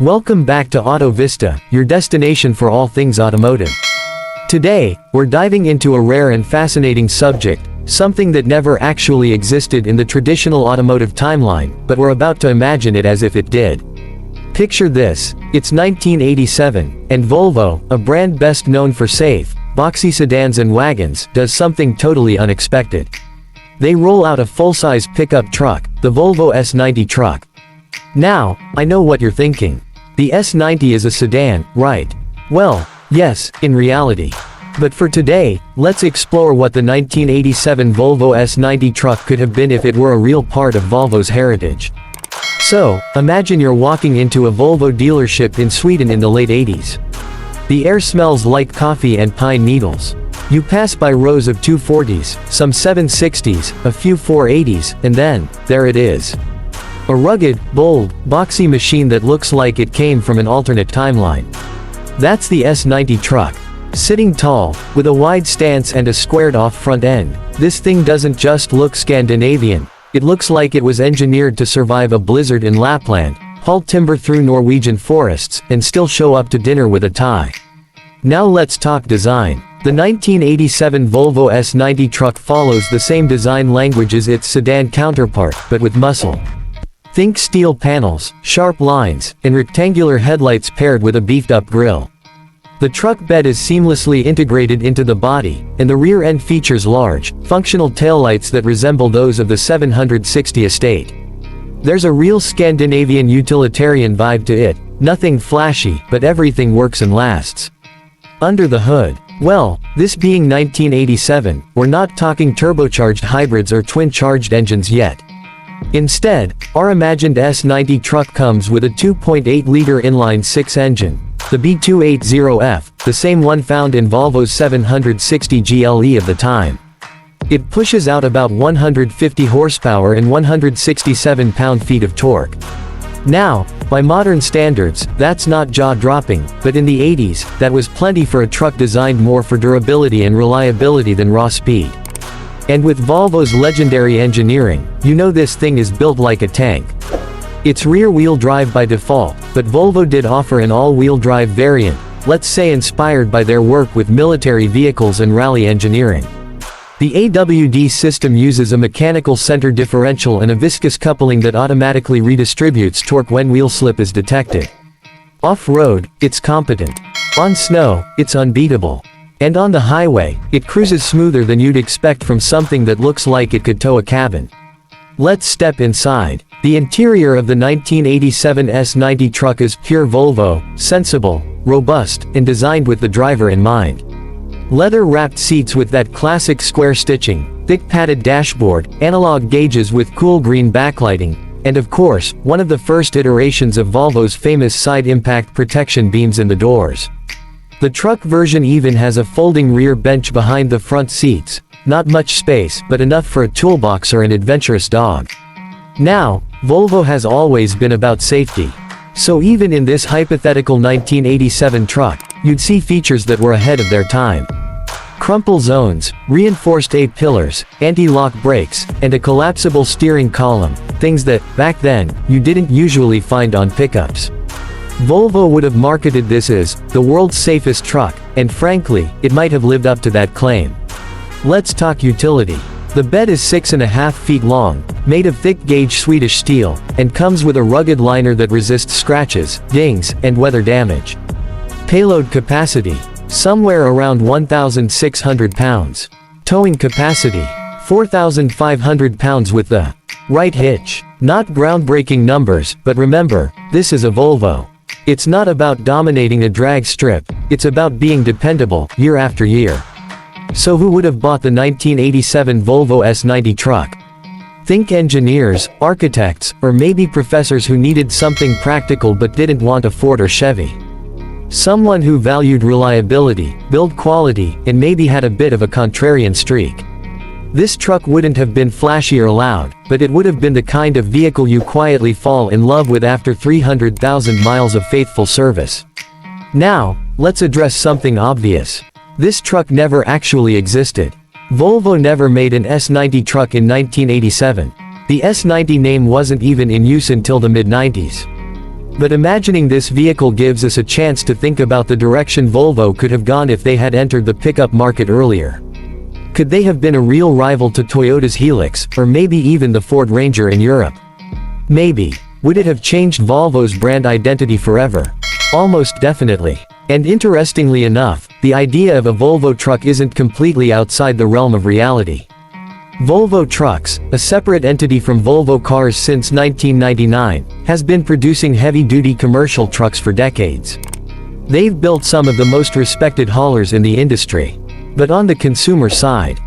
Welcome back to Auto Vista, your destination for all things automotive. Today, we're diving into a rare and fascinating subject, something that never actually existed in the traditional automotive timeline, but we're about to imagine it as if it did. Picture this: it's 1987, and Volvo, a brand best known for safe, boxy sedans and wagons, does something totally unexpected. They roll out a full-size pickup truck, the Volvo S90 Truck. Now, I know what you're thinking. The S90 is a sedan, right? Well, yes, in reality. But for today, let's explore what the 1987 Volvo S90 truck could have been if it were a real part of Volvo's heritage. So, imagine you're walking into a Volvo dealership in Sweden in the late 80s. The air smells like coffee and pine needles. You pass by rows of 240s, some 760s, a few 480s, and then, there it is. A rugged, bold, boxy machine that looks like it came from an alternate timeline. That's the S90 truck. Sitting tall, with a wide stance and a squared-off front end, this thing doesn't just look Scandinavian, it looks like it was engineered to survive a blizzard in Lapland, haul timber through Norwegian forests, and still show up to dinner with a tie. Now let's talk design. The 1987 Volvo S90 truck follows the same design language as its sedan counterpart, but with muscle. Think steel panels, sharp lines, and rectangular headlights paired with a beefed-up grille. The truck bed is seamlessly integrated into the body, and the rear end features large, functional taillights that resemble those of the 760 estate. There's a real Scandinavian utilitarian vibe to it, nothing flashy, but everything works and lasts. Under the hood, well, this being 1987, we're not talking turbocharged hybrids or twin-charged engines yet. Instead, our imagined S90 truck comes with a 2.8-liter inline-six engine, the B280F, the same one found in Volvo's 760 GLE of the time. It pushes out about 150 horsepower and 167 pound-feet of torque. Now, by modern standards, that's not jaw-dropping, but in the 80s, that was plenty for a truck designed more for durability and reliability than raw speed. And with Volvo's legendary engineering, you know this thing is built like a tank. It's rear-wheel drive by default, but Volvo did offer an all-wheel drive variant, let's say inspired by their work with military vehicles and rally engineering. The AWD system uses a mechanical center differential and a viscous coupling that automatically redistributes torque when wheel slip is detected. Off-road, it's competent. On snow, it's unbeatable. And on the highway, it cruises smoother than you'd expect from something that looks like it could tow a cabin. Let's step inside. The interior of the 1987 S90 truck is pure Volvo, sensible, robust, and designed with the driver in mind. Leather-wrapped seats with that classic square stitching, thick padded dashboard, analog gauges with cool green backlighting, and of course, one of the first iterations of Volvo's famous side impact protection beams in the doors. The truck version even has a folding rear bench behind the front seats. Not much space, but enough for a toolbox or an adventurous dog. Now, Volvo has always been about safety. So even in this hypothetical 1987 truck, you'd see features that were ahead of their time. Crumple zones, reinforced A-pillars, anti-lock brakes, and a collapsible steering column, things that, back then, you didn't usually find on pickups. Volvo would have marketed this as the world's safest truck, and frankly, it might have lived up to that claim. Let's talk utility. The bed is 6.5 feet long, made of thick-gauge Swedish steel, and comes with a rugged liner that resists scratches, dings, and weather damage. Payload capacity: somewhere around 1,600 pounds. Towing capacity: 4,500 pounds with the right hitch. Not groundbreaking numbers, but remember, this is a Volvo. It's not about dominating a drag strip, it's about being dependable, year after year. So who would have bought the 1987 Volvo S90 truck? Think engineers, architects, or maybe professors who needed something practical but didn't want a Ford or Chevy. Someone who valued reliability, build quality, and maybe had a bit of a contrarian streak. This truck wouldn't have been flashy or loud, but it would have been the kind of vehicle you quietly fall in love with after 300,000 miles of faithful service. Now, let's address something obvious. This truck never actually existed. Volvo never made an S90 truck in 1987. The S90 name wasn't even in use until the mid-90s. But imagining this vehicle gives us a chance to think about the direction Volvo could have gone if they had entered the pickup market earlier. Could they have been a real rival to Toyota's Helix, or maybe even the Ford Ranger in Europe? Maybe. Would it have changed Volvo's brand identity forever? Almost definitely. And interestingly enough, the idea of a Volvo truck isn't completely outside the realm of reality. Volvo Trucks, a separate entity from Volvo Cars since 1999, has been producing heavy-duty commercial trucks for decades. They've built some of the most respected haulers in the industry. But on the consumer side,